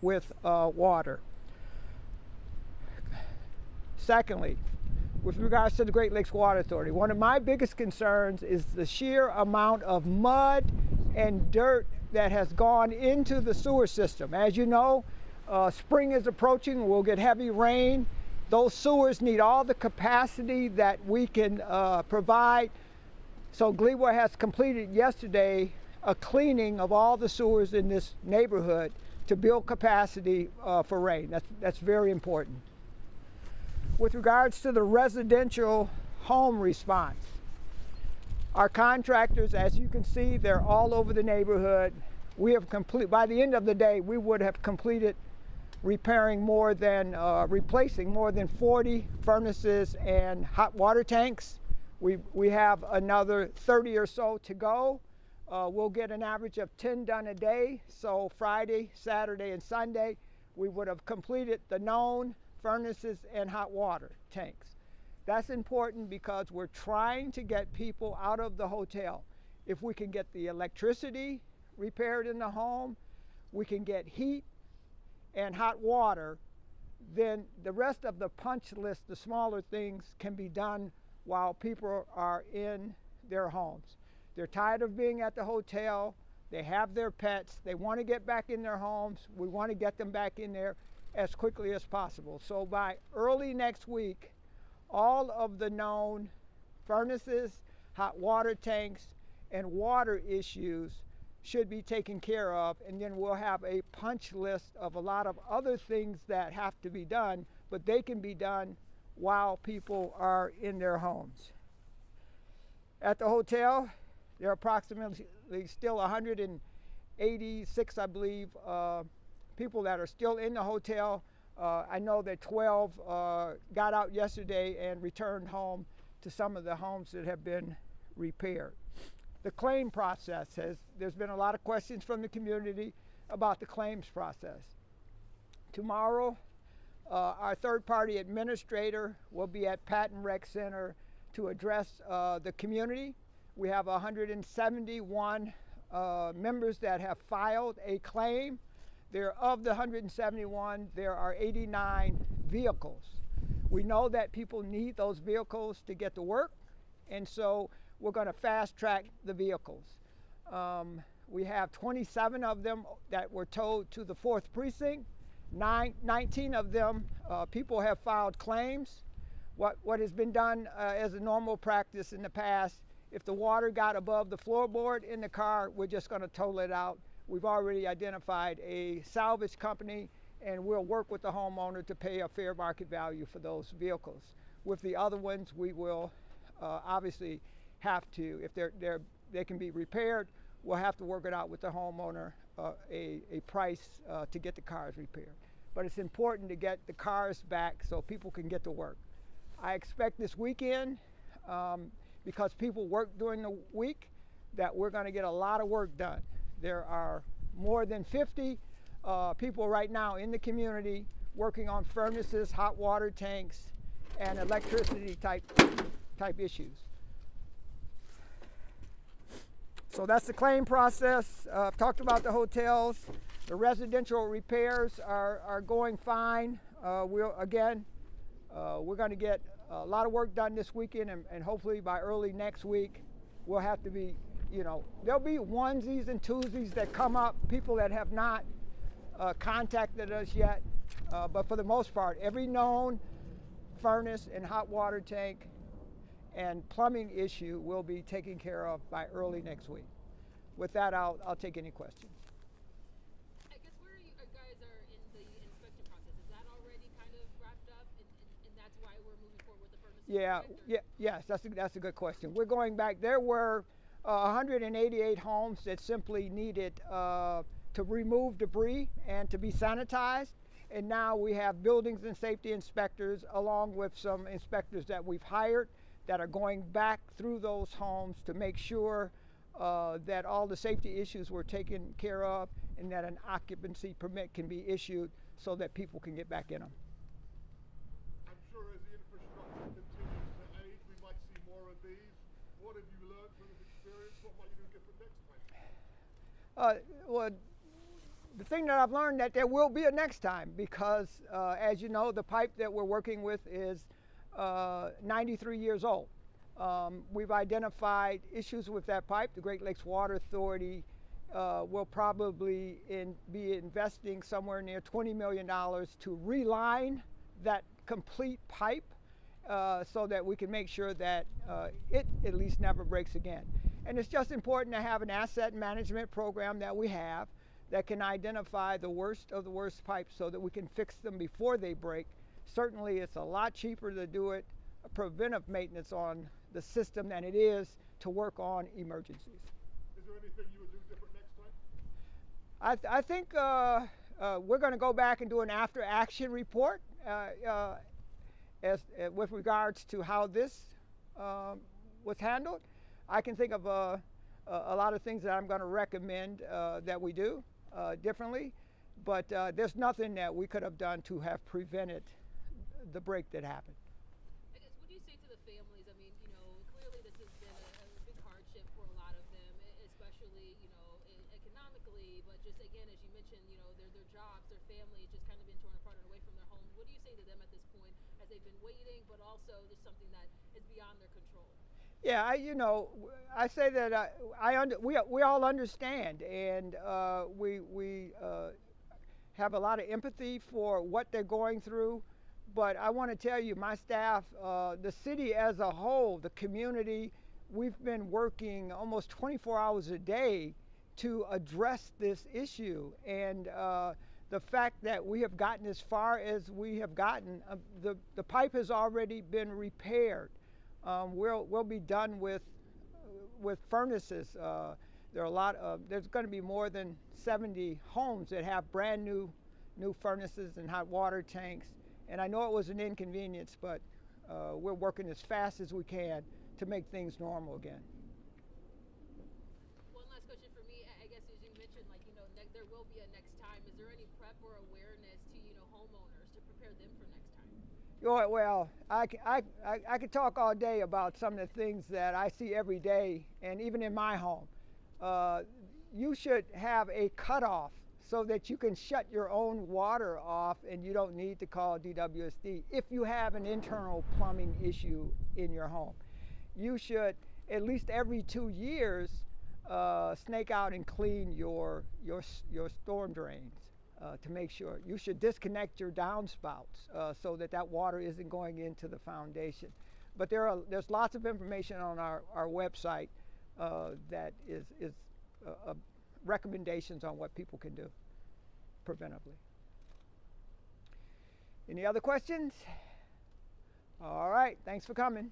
with water. Secondly, with regards to the Great Lakes Water Authority, one of my biggest concerns is the sheer amount of mud and dirt that has gone into the sewer system. As you know, spring is approaching, we'll get heavy rain. Those sewers need all the capacity that we can provide. So Gleeway has completed yesterday a cleaning of all the sewers in this neighborhood to build capacity for rain. That's very important. With regards to the residential home response, our contractors, as you can see, they're all over the neighborhood. We have by the end of the day, we would have completed replacing more than 40 furnaces and hot water tanks. We have another 30 or so to go. We'll get an average of 10 done a day. So Friday, Saturday, and Sunday, we would have completed the known furnaces and hot water tanks. That's important because we're trying to get people out of the hotel. If we can get the electricity repaired in the home, we can get heat and hot water, then the rest of the punch list, the smaller things, can be done while people are in their homes. They're tired of being at the hotel, they have their pets, they want to get back in their homes, we want to get them back in there as quickly as possible. So by early next week, all of the known furnaces, hot water tanks, and water issues should be taken care of, and then we'll have a punch list of a lot of other things that have to be done, but they can be done while people are in their homes. At the hotel, there are approximately still 186, I believe, people that are still in the hotel. I know that 12 got out yesterday and returned home to some of the homes that have been repaired. The claim process there's been a lot of questions from the community about the claims process. Tomorrow, our third-party administrator will be at Patton Rec Center to address the community. We have 171 members that have filed a claim. Of the 171, there are 89 vehicles. We know that people need those vehicles to get to work, and so we're going to fast track the vehicles. We have 27 of them that were towed to the 4th precinct. 19 of them, people have filed claims. What has been done as a normal practice in the past, if the water got above the floorboard in the car, we're just going to tow it out. We've already identified a salvage company, and we'll work with the homeowner to pay a fair market value for those vehicles. With the other ones, we will obviously have to, if they can be repaired, we'll have to work it out with the homeowner, a price to get the cars repaired. But it's important to get the cars back so people can get to work. I expect this weekend, because people work during the week, that we're going to get a lot of work done. There are more than 50 people right now in the community working on furnaces, hot water tanks, and electricity type issues. So that's the claim process. I've talked about the hotels. The residential repairs are going fine. We're going to get a lot of work done this weekend, and hopefully by early next week, we'll have to be, there'll be onesies and twosies that come up, people that have not contacted us yet. But for the most part, every known furnace and hot water tank and plumbing issue will be taken care of by early next week. With that, I'll take any questions. I guess where you guys are in the inspection process, is that already kind of wrapped up, and that's why we're moving forward with the furnaces? Yes, that's a good question. We're going back. There were 188 homes that simply needed to remove debris and to be sanitized. And now we have buildings and safety inspectors, along with some inspectors that we've hired, that are going back through those homes to make sure that all the safety issues were taken care of, and that an occupancy permit can be issued so that people can get back in them. I'm sure as the infrastructure continues to age, we might see more of these. What have you learned from this experience? What might you do different next time? Well, the thing that I've learned that there will be a next time because, as you know, the pipe that we're working with is 93 years old. We've identified issues with that pipe. The Great Lakes Water Authority will probably be investing somewhere near $20 million to reline that complete pipe so that we can make sure that it at least never breaks again. And it's just important to have an asset management program that we have that can identify the worst of the worst pipes so that we can fix them before they break. Certainly it's a lot cheaper to do it preventive maintenance on the system than it is to work on emergencies. Is there anything you would do different next time? I think we're going to go back and do an after action report with regards to how this was handled. I can think of a lot of things that I'm going to recommend that we do differently, but there's nothing that we could have done to have prevented the break that happened. I guess, what do you say to the families? I mean, you know, clearly this has been a big hardship for a lot of them, especially, you know, economically, but just again, as you mentioned, you know, their jobs, their families just kind of been torn apart and away from their homes. What do you say to them at this point as they've been waiting, but also just something that is beyond their control? Yeah, I say that we all understand, and we have a lot of empathy for what they're going through. But I want to tell you, my staff, the city as a whole, the community, we've been working almost 24 hours a day to address this issue. And the fact that we have gotten as far as we have gotten, the pipe has already been repaired. We'll be done with furnaces. There's going to be more than 70 homes that have brand new furnaces and hot water tanks. And I know it was an inconvenience, but we're working as fast as we can to make things normal again. One last question for me. I guess as you mentioned, like, you know, there will be a next time. Is there any prep or awareness to, you know, homeowners to prepare them for next time? Well, I could talk all day about some of the things that I see every day, and even in my home. You should have a cutoff so that you can shut your own water off and you don't need to call DWSD if you have an internal plumbing issue in your home. You should, at least every 2 years, snake out and clean your storm drains to make sure. You should disconnect your downspouts so that water isn't going into the foundation. But there's lots of information on our website that is recommendations on what people can do preventively. Any other questions? All right, thanks for coming.